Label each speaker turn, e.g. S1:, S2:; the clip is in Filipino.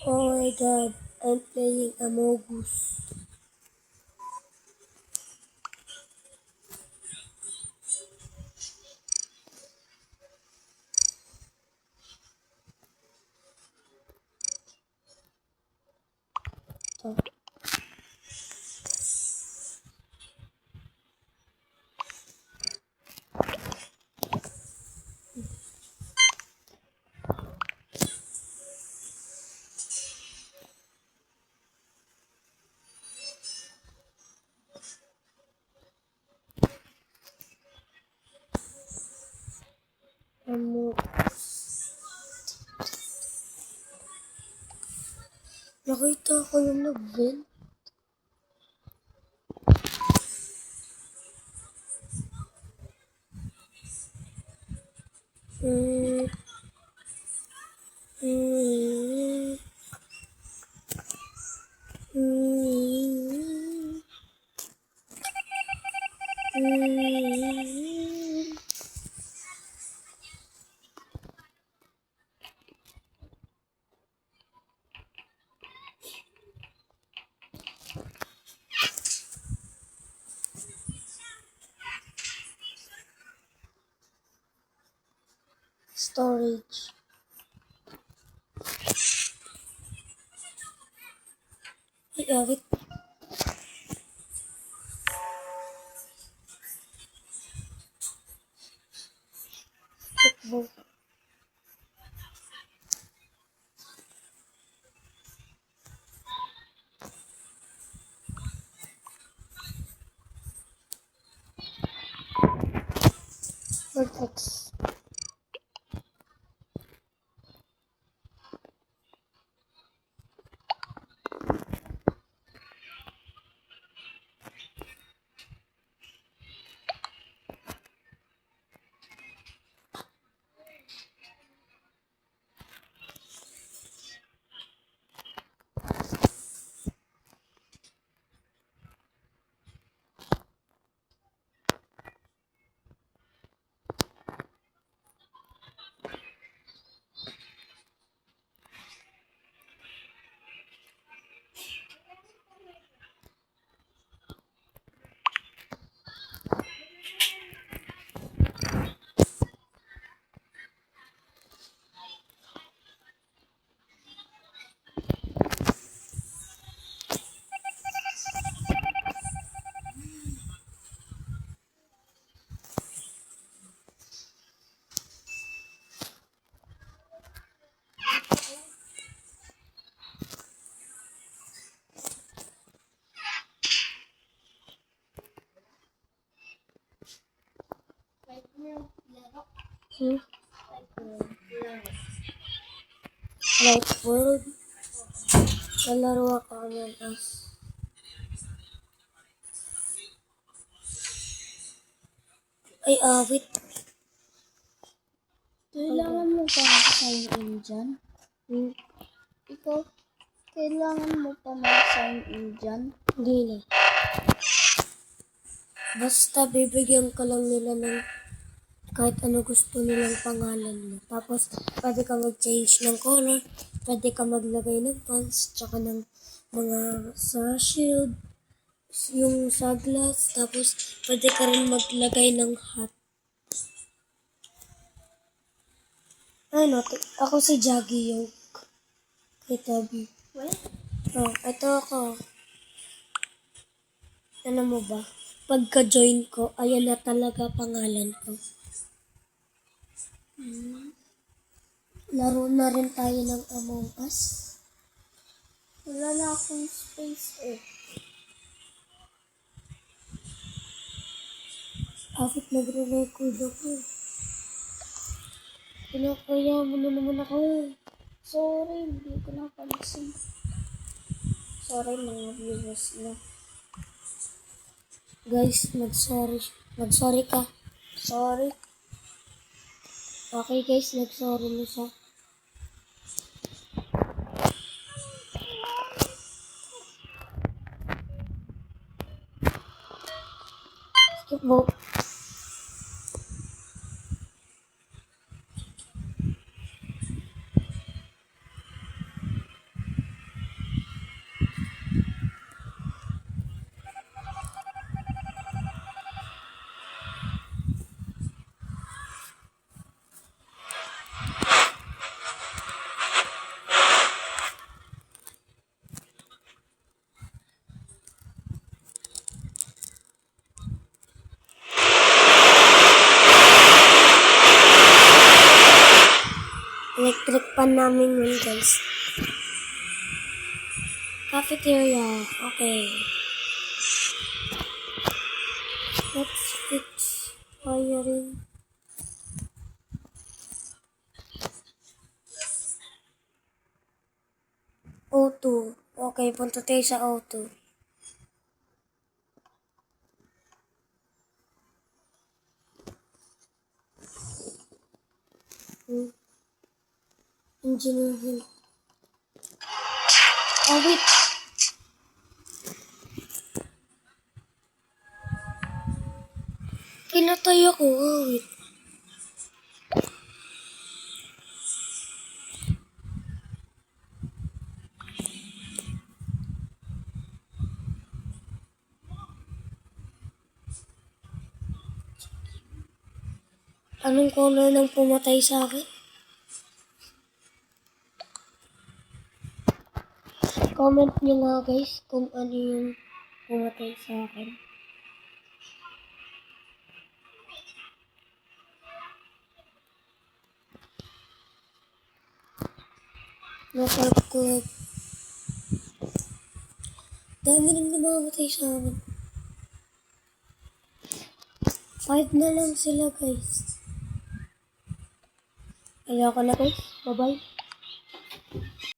S1: Oh my god, I'm playing Among Us. Ito. Among Nakita ko yung nag-vent. Mm. Mm. Mm. Mm. Storage. Ay, awit. Book. Vertex. Hmm? Life World. Nalaro ako Among Us. Ay, awit.
S2: Kailangan mo pa sign in dyan?
S1: Hmm?
S2: Ikaw, kailangan mo pa mag-sign in dyan?
S1: Hindi na. Basta bibigyan ka lang nila ng kahit ano gusto nilang pangalan mo. Tapos, pwede ka mag-change ng color, pwede ka maglagay ng pants, tsaka ng mga sa shield, yung sa glass, tapos pwede ka rin maglagay ng hat. Ano, ako si Jaggy yung kay Toby.
S2: Wait.
S1: Oh, ito ako. Ano mo ba? Pagka-join ko, ayan na talaga pangalan ko. Laro na rin tayo ng Among Us.
S2: Wala na akong space eh.
S1: Afit nagre-record ako. Pinakaya mo na naman ako.
S2: Sorry, hindi ko napansin. Sorry mga viewers na.
S1: Guys, mag-sorry. Mag-sorry ka.
S2: Sorry.
S1: Okay guys, nag-sorry mo siya. Skip vote. namin yun, guys. Cafeteria. Okay. Let's fix wiring. O2. Okay, punta tayo sa O2. Engineer help. Oh, wait. Pinatay ako. Oh, wait. Anong color nang pumatay sa akin? Comment nyo nga guys kung ano yung pumatay sa akin. Napag ko. Dami nang namamatay sa akin. 5 na lang sila guys. Ayoko na guys. Bye-bye.